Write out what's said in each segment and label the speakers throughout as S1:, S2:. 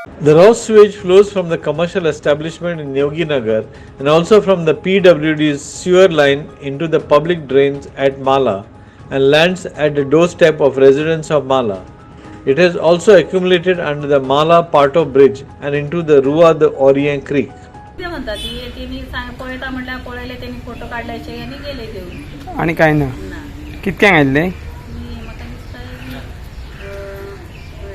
S1: The raw sewage flows from the commercial establishment in Yogi Nagar and also from the PWD's sewer line into the public drains at Mala and lands at the doorstep of residents of Mala. It has also accumulated under the Mala Parto Bridge and into the Rua the Orient Creek.
S2: ते म्हणतात की त्यांनी पळयता म्हणल्यार पळयले त्यांनी photo काढल्याचे आणि गेले घेऊन
S3: आणि काय ना कितक्यांक आयले
S2: म्हाका दिसता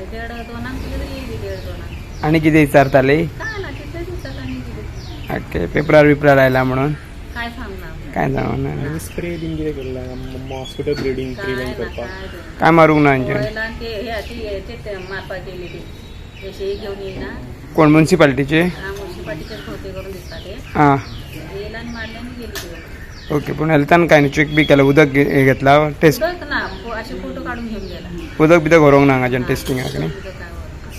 S2: 1.5-2 कितें येयली 1.5-2
S3: आणि कितें विचारताले
S2: काय ना तिथे दिसतात आणि कितें
S3: ओके पेपरार आयला म्हणून
S2: काय सांगना
S3: काय सांगना
S4: स्प्रे बीन कितें केला मॉस्किटो ब्रिडींग प्रिव्हेंट करपाक
S3: काय मारूंक ना हांचे
S2: पळयला आणि ते मारपाक गेले ते अशे घेऊन येईना
S3: कोण म्युन्सिपालिटीचे
S2: म्युन्सिपालिटीचे खोते करून दिसता ते
S3: हां
S2: येयला आणि मारले आणि गेले घेऊन
S3: ओके पण हेल्थान काय नाही चेक बी केलं उदक घेतला टेस्ट
S2: उदक ना असे फोटो काढून घेऊन गेला
S3: उदक बिदक व्हरोंक ना हांगाच्यान टेस्टिंगाक न्ही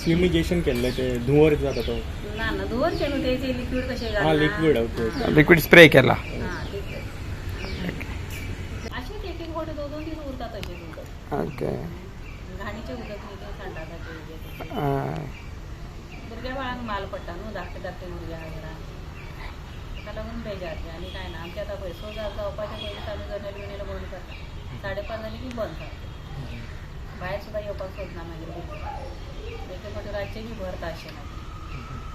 S4: फ्युमिगेशन केल्लें ते धुंवर जाता तो
S2: ना ना दोन केलं ते लिक्विड कसे
S4: हा लिक्विड ओके
S3: लिक्विड स्प्रे केला
S2: असे एक एक फोटो 2-2 दिवस उरतात असे उदक
S3: ओके
S2: घाणीचे उदक नाही ते संडासाचे उदक
S3: हय.
S2: भुरग्या बाळांक माल पडटा न्हू धाकटे भुरगे आहा घरान ताका लागून बेजारते आनी काय ना आमचे आतां पळय स जावपाचे पयलीं चालू जनेल बिनेल बंद करता 5:30 जाली की बंद करता भायर सुद्दां येवपाक सोदना मागीर एक फावटी रातचे बी भरता अशें ना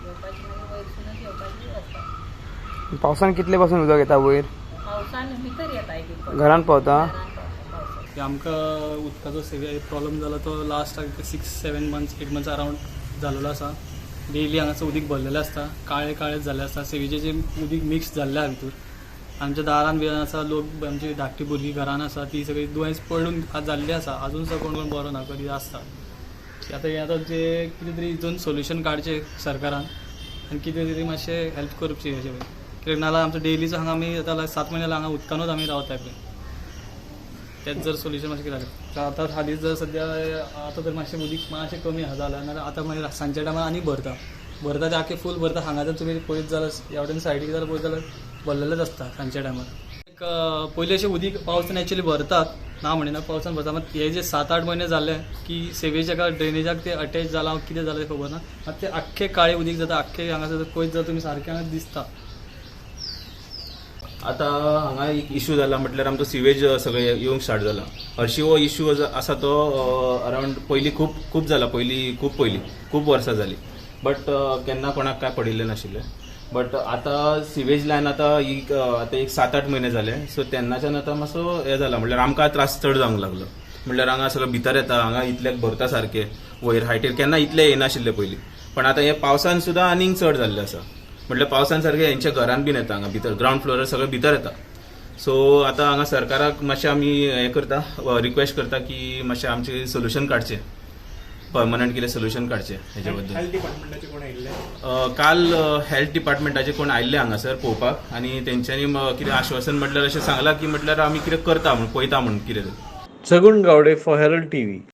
S2: येवपाची मागीर वयरसूनच येवपाची वचता
S3: पावसान कितले पासून उदक येता वयर
S2: पावसान भितर येता एक एक
S3: घरान पावता
S5: आमकां उदकाचो सिवियर प्रॉब्लम जाला तो लास्ट 6-7 मंथ्स 8 मंथ्स अरावंड जाल्लो आसा डेली हांगासर उदीक भरलेलें आसता काळेच जाल्ले आसता सेवेचें उदीक मिक्स जाल्लें आसा भितर आमच्या दारान बी आसा लोक आमची धाकटी भुरगीं घरान आसा ती सगळी दुयेंस पडून जाल्ली आसा अजून सुद्दां कोण बरो ना कधी आसता आतां जे कितें तरी हितून सोल्युशन काडचें सरकारान आनी कितें तरी मातशें हेल्प करची अशें कित्याक नाल्यार आमचो डेलीचो हांगा आमी आतां 7 म्हयने हांगा उदकानूच आमी रावताय पळय तेच जर सोल्युशन मातशें कितें जालें आतां हालींच जर सद्या आतां तर मातशें उदीक मातशें कमी आसा जाल्यार नाल्यार आतां मागीर सांजच्या टायमार आनी भरता ते आख्खें फूल भरता हांगा जर तुमी पळयत जाल्यार ह्या वटेन सायडीक जाल्यार पळयत जाल्यार भरलेलेच आसता सांजच्या टायमार पयलीं अशें उदीक पावसान एक्चुअली भरतात ना म्हणिना पावसान भरता मात हे जे 7-8 म्हयने जाले की सेवेच्या ड्रेनेजाक ते अटॅच जाला कितें जालें तें खबर ना मात ते आख्खें काळें उदीक जाता आख्खें हांगासर पळयत जाल्यार तुमी सारकें हांगा दिसता
S6: आता हांगा एक इश्यू जाला म्हटल्यार आमचो सिवेज सगळे येवंक स्टार्ट जाला हरशी हो इश्यू आसा तो अरावंड पयलीं खूब जाला खूब वर्सां जाली बट केन्ना कोणाक काय पडिल्लें नाशिल्लें बट आतां सिवेज लायन आतां एक 7-8 म्हयने जाले सो तेन्नाच्यान आतां मातसो हें जाला म्हटल्यार आमकां त्रास चड जावंक लागलो म्हटल्यार हांगा सगळं भितर येता हांगा इतल्याक भरता सारकें वयर हायटीर केन्ना इतलें येनाशिल्लें पयलीं पण आतां हे पावसान सुद्दां आनीक चड जाल्लें आसा म्हटल्यार पावसान सारकें हेंच्या घरान बीन येता हांगा भितर ग्रावंड फ्लोरार सगळें भितर येता सो आतां हांगा सरकाराक मातशें आमी हें करता रिक्वेस्ट करता की मातशें आमचें सोल्युशन काडचें परमनंट कितें सोल्युशन काडचें हेच्या बद्दल
S4: हेल्थ डिपार्टमेंटाचे कोण आयिल्ले
S6: काल हेल्थ डिपार्टमेंटाचे कोण आयिल्ले हांगासर पळोवपाक आनी तेंच्यांनी कितें आश्वासन म्हटल्यार अशें सांगलां की म्हटल्यार आमी कितें करता म्हूण पळयता म्हूण कितें
S1: Sagun Gowde for Herald TV.